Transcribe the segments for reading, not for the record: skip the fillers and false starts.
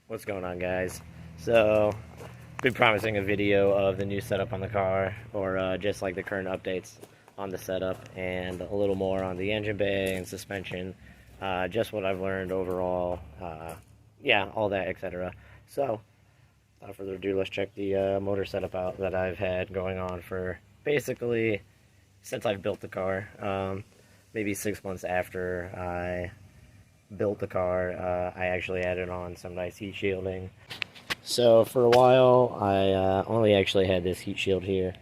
What's going on, guys? So, been promising a video of the new setup on the car, or just like the current updates on the setup, and a little more on the engine bay and suspension, just what I've learned overall, yeah, all that, etc. So, without further ado, let's check the motor setup out that I've had going on for basically since I've built the car. Maybe 6 months after I built the car, I actually added on some nice heat shielding. So for a while, I only actually had this heat shield here.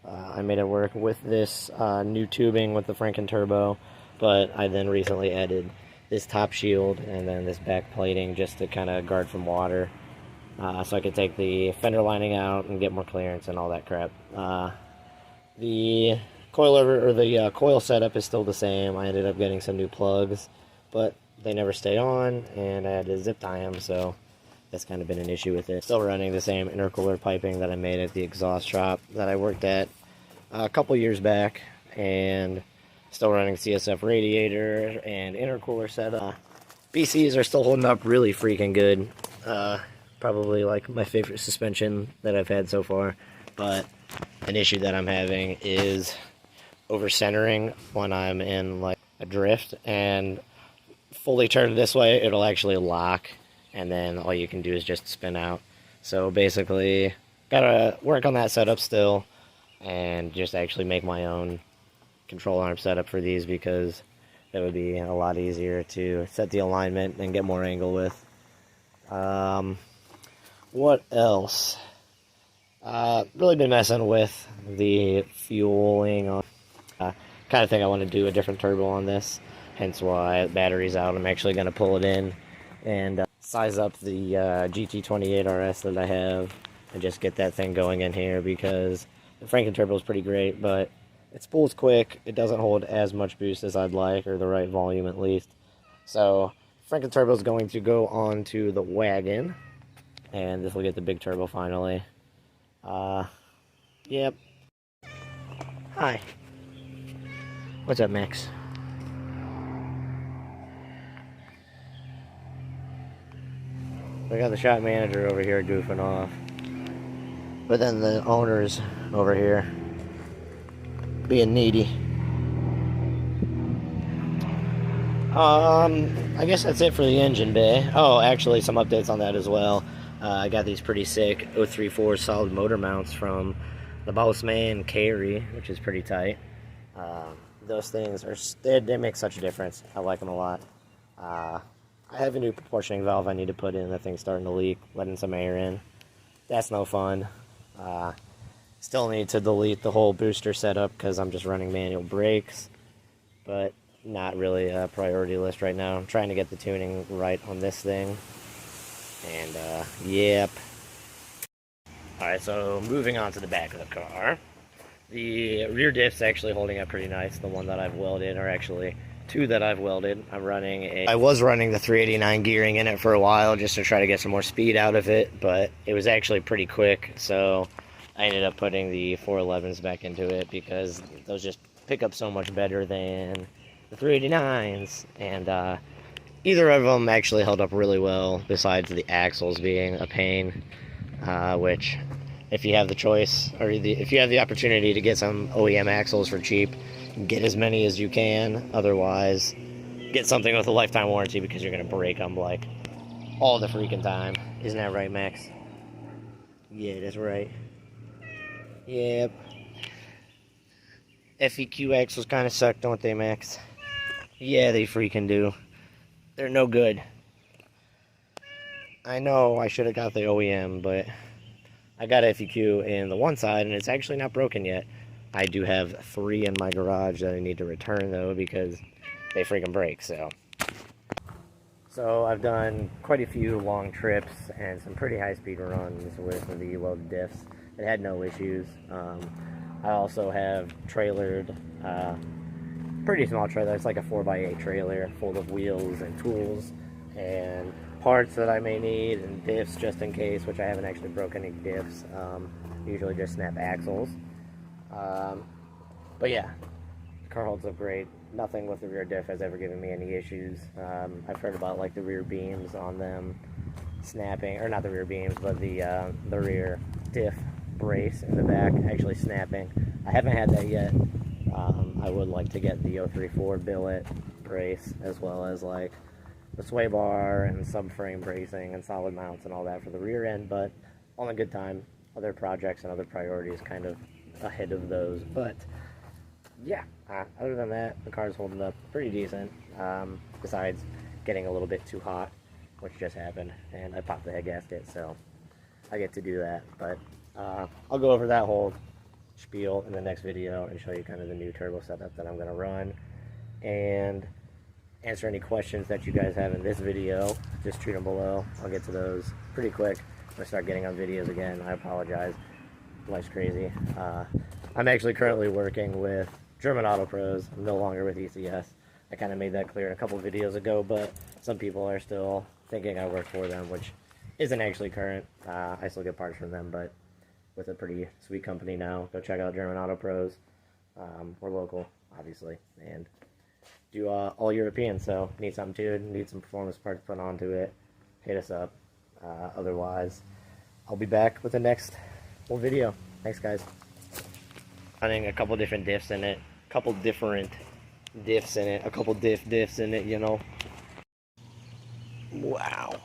I made it work with this new tubing with the Franken turbo, but I then recently added this top shield and then this back plating just to kind of guard from water, so I could take the fender lining out and get more clearance and all that crap. The coilover, or the coil setup, is still the same. I ended up getting some new plugs, but they never stayed on, and I had to zip tie them, so that's kind of been an issue with it. Still running the same intercooler piping that I made at the exhaust shop that I worked at a couple years back, and still running CSF radiator and intercooler setup. BCs are still holding up really freaking good. Probably like my favorite suspension that I've had so far, but an issue that I'm having is over centering when I'm in like a drift, and fully turned this way, it'll actually lock, and then all you can do is just spin out. So basically, gotta work on that setup still, and just actually make my own control arm setup for these, because it would be a lot easier to set the alignment and get more angle with. What else? Really been messing with the fueling on. Kind of think I want to do a different turbo on this, hence why battery's out. I'm actually going to pull it in and size up the GT28 RS that I have and just get that thing going in here, because the Franken turbo is pretty great, but it spools quick. It doesn't hold as much boost as I'd like, or the right volume at least. So Franken turbo is going to go on to the wagon, and this will get the big turbo finally. Yep. Hi. What's up, Max? We got the shop manager over here goofing off, but then the owner's over here being needy. I guess that's it for the engine bay. Oh, actually, some updates on that as well. I got these pretty sick 034 solid motor mounts from the Boss Man Carry, which is pretty tight. Those things are, they make such a difference. I like them a lot. I have a new proportioning valve I need to put in. That thing's starting to leak, letting some air in. That's no fun. Still need to delete the whole booster setup because I'm just running manual brakes, but not really a priority list right now. I'm trying to get the tuning right on this thing. And, yep. Alright, so moving on to the back of the car. The rear diff's actually holding up pretty nice. The one that I've welded, or actually two that I've welded. I was running the 389 gearing in it for a while just to try to get some more speed out of it, but it was actually pretty quick, so I ended up putting the 411s back into it because those just pick up so much better than the 389s, and either of them actually held up really well, besides the axles being a pain, which, if you have the choice, or if you have the opportunity to get some OEM axles for cheap, get as many as you can. Otherwise, get something with a lifetime warranty, because you're going to break them like all the freaking time. Isn't that right, Max? Yeah, that's right. Yep. FEQ axles kind of suck, don't they, Max? Yeah, they freaking do. They're no good. I know I should have got the OEM, but I got FEQ in the one side, and it's actually not broken yet. I do have 3 in my garage that I need to return, though, because they freaking break, so. So I've done quite a few long trips and some pretty high-speed runs with the welded diffs. It had no issues. I also have trailered, pretty small trailer. It's like a 4x8 trailer full of wheels and tools and parts that I may need, and diffs just in case, which I haven't actually broken any diffs. Usually just snap axles. But yeah, the car holds up great. Nothing with the rear diff has ever given me any issues. I've heard about like the rear beams on them snapping, or not the rear beams, but the rear diff brace in the back actually snapping. I haven't had that yet. I would like to get the 034 billet brace, as well as like the sway bar and subframe bracing and solid mounts and all that for the rear end, but on a good time. Other projects and other priorities kind of ahead of those. But yeah, other than that, the car's holding up pretty decent, besides getting a little bit too hot, which just happened, and I popped the head gasket, so I get to do that. But I'll go over that whole spiel in the next video and show you kind of the new turbo setup that I'm going to run, and answer any questions that you guys have in this video. Just treat them below. I'll get to those pretty quick. I'm going to start getting on videos again. I apologize. Life's crazy. I'm actually currently working with German Auto Pros. I'm no longer with ECS. I kind of made that clear a couple videos ago, but some people are still thinking I work for them, which isn't actually current. I still get parts from them, but with a pretty sweet company now. Go check out German Auto Pros. We're local, obviously, and do all European, so need something tuned, need some performance parts put onto it, hit us up. Otherwise, I'll be back with the next full video. Thanks, guys. Running a couple different diffs in it, a couple different diffs in it, a couple diffs in it, you know. Wow.